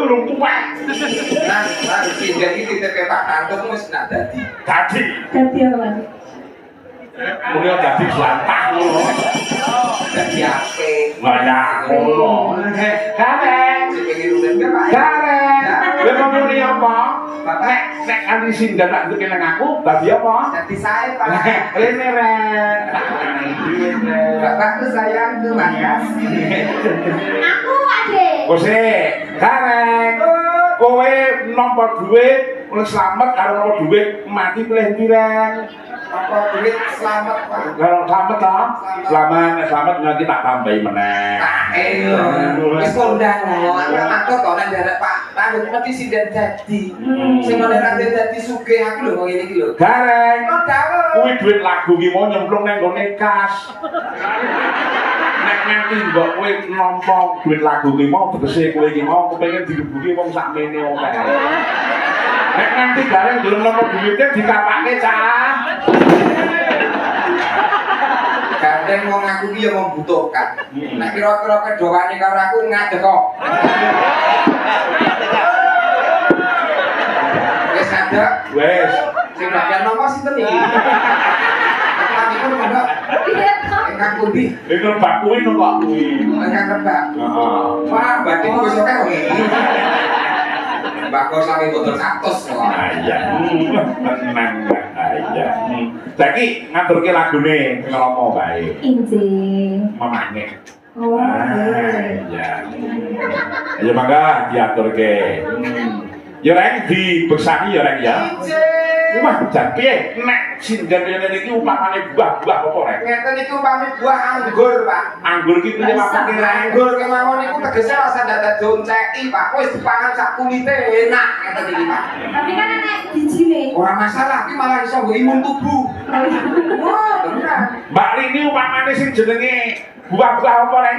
durung tuwek. Nah, sinden iki titip Pak Tantung wis nak dadi. Dadi. Dadi apa, Mas? Mulya dadi slantah ngono. Dadi apik. Banyak ngono. Karek. Sing pengen urip ya Pak. Karek. Kowe mau muni apa? Nek anti sindan tak nduke nang aku, dadi apa? Dadi sae Pak. Rene rek. Bapakku sayang tuh makasih. Aku, Ade. Kose, karek. Kowe nampa dhuwit, selamat karo nampa dhuwit mati pilih pirang. Apa duit selamat Pak. Kalau selamat toh, selamat nanti tak tambahi meneh. Wis kondang ngono, matur kok nang ndarek Pak. Tanggung mesti sinden dadi. Sing ngene ra dadi sugih aku lho ngene iki lho. Gareng. Kok dawuh. Kuwi dhuwit lagu ki mau nyemplung nang gone kas. Nek nganti mbok kowe nampa dhuwit lagu ki mau tegese kowe iki mau kepengin digebuki wong sakmene oke. Nek nganti gareng durung nampa dhuwite dikapake cah. Gandeng wong aku ki ya membutuhkan. Nek kira-kira kedowane karo aku ngadeg kok. Wis ngadeg? Wes. Sing bagian nopo sinten iki? Aku mondok. Engkang pundi? Iku bak kuwi no kok. Engkang Rembak. Heeh. Wah, batik wis oke kok iki. Mbako sami botol 100 kok. Iya. Tenang aja. Saiki ngaturke lagune ngelomo bae. Injih. Mamane. Oh, Iya. Ayo mangga diaturke. Ya rek dibesaki ya rek ya. Wah, jan piye nek sinden rene iki upamane buah-buah apa rek? Ngeten iki upami buah anggur, Pak. Anggur iki piye mapake rek? Anggur kemawon iku tegese rasa dadak donceki, Pak. Wis dipangan sak kulite enak ngeten iki, Pak. tapi kan enak bijine. Ora masalah, iki malah iso nggo imun tubuh. Wah, bener. Mbak Rini upamane sing jenenge buah-buah apa rek?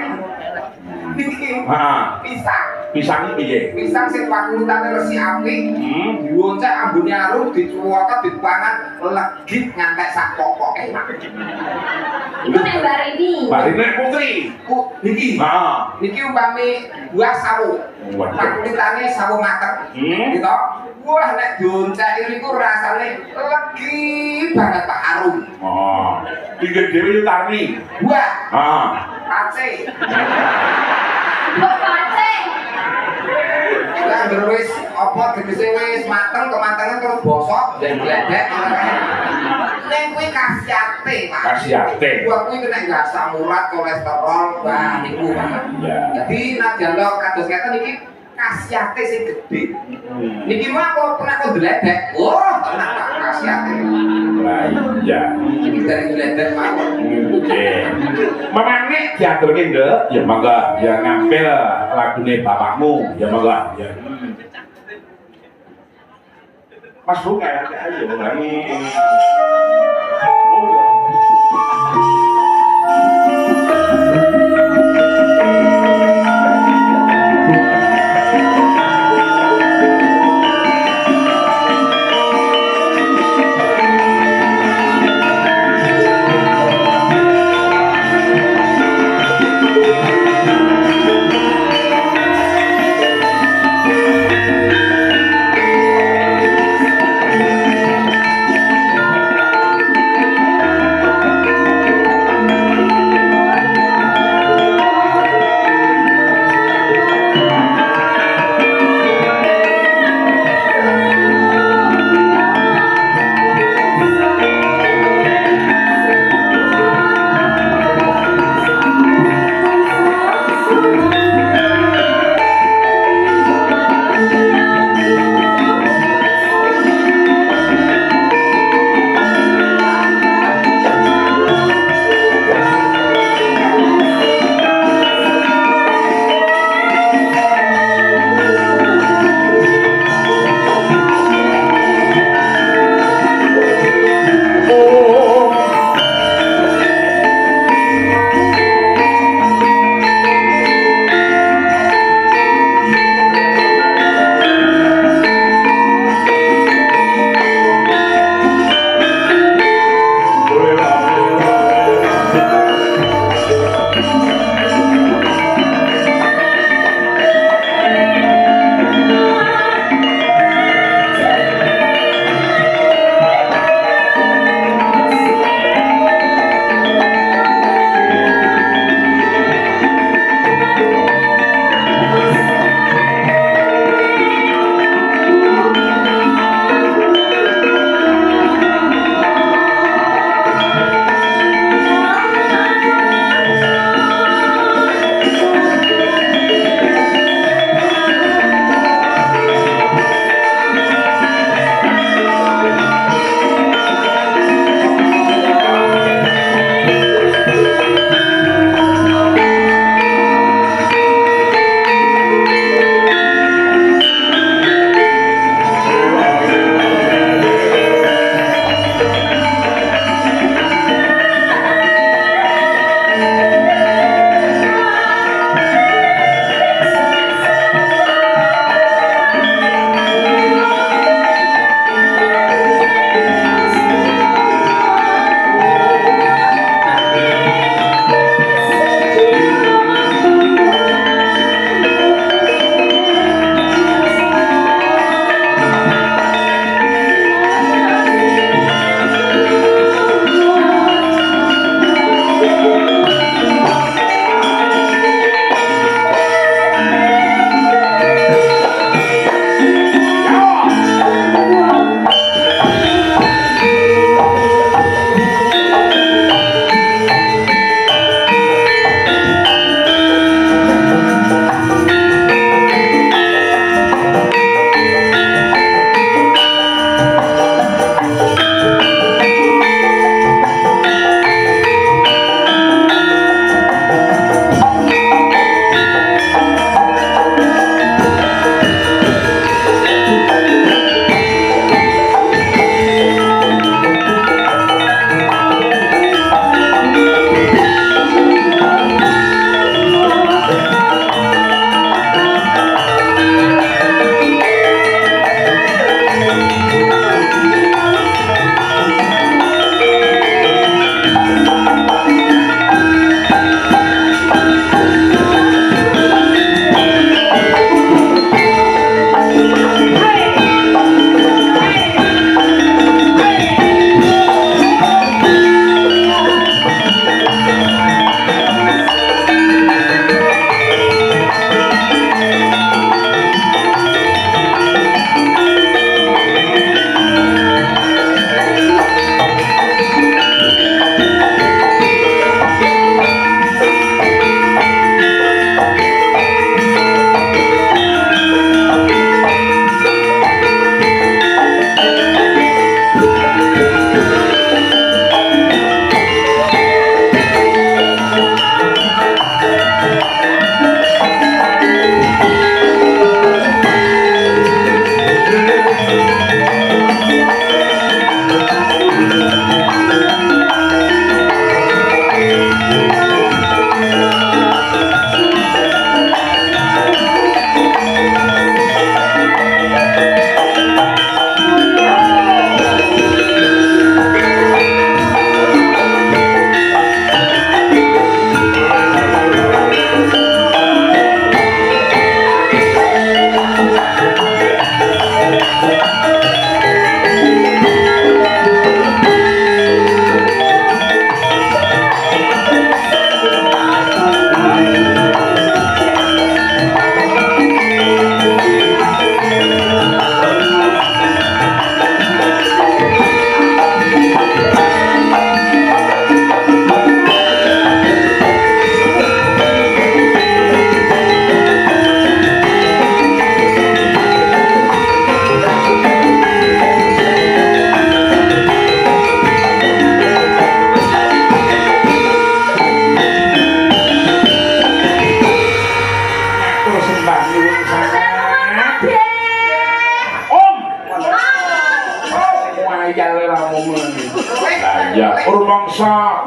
Iki Heeh. pisang. Pisang iki piye? Pisang sing pakulitane resi apik, diwoncek ambune arum, dicuwoket, dipangan legit ngantek sak pokok enak. Itu nek Mbak Rini. Mbak Rini putri. Niki. Heeh. Niki umpami buah sawo. Waduh. Pakulitane sawo mateng. Gitu. Wah, nek dionceki niku rasane legi banget Pak arum. Oh. Pinggir dhewe yo tarni. Buah Heeh. pace. Kok pace? Lah wis apa tegese wis mateng kematangan terus bosok dan gledek ora kae. Nek kuwi khasiate, Pak. Khasiate. Buah kuwi kena enggak asam urat, kolesterol, bah niku, Pak. Ya. Jadi nadyan lo kados ngeten iki khasiate sing gedhe. Niki mah kok pernah kok gledek. Oh, tenang Pak khasiate. Lah iya. Iki dari gledek mawon. Oke. Mamane diaturke nduk, ya mangga ya ngambil lagune bapakmu, ya mangga. Ya. Mas Bunga ya, ayo nyanyi. Oh ya. rumangsa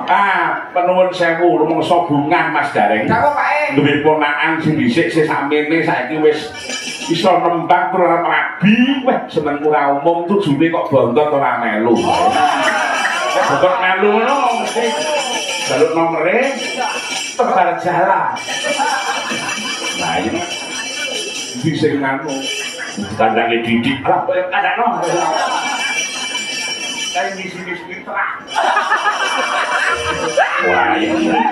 penuwun sewu rumangsa bungan Mas Gareng. Dawuh Pak. Duwe ponakan sing dhisik sing sakmene saiki wis iso nembang ora rabi, weh seneng ora umum tujune kok bontot ora melu. Nek bontot melu ngono mesti jaluk nomere tebar jalan. Nah iki sing nganu kandange didik lah koyo kadano. Kayak misi-misi terang. Wah, iya.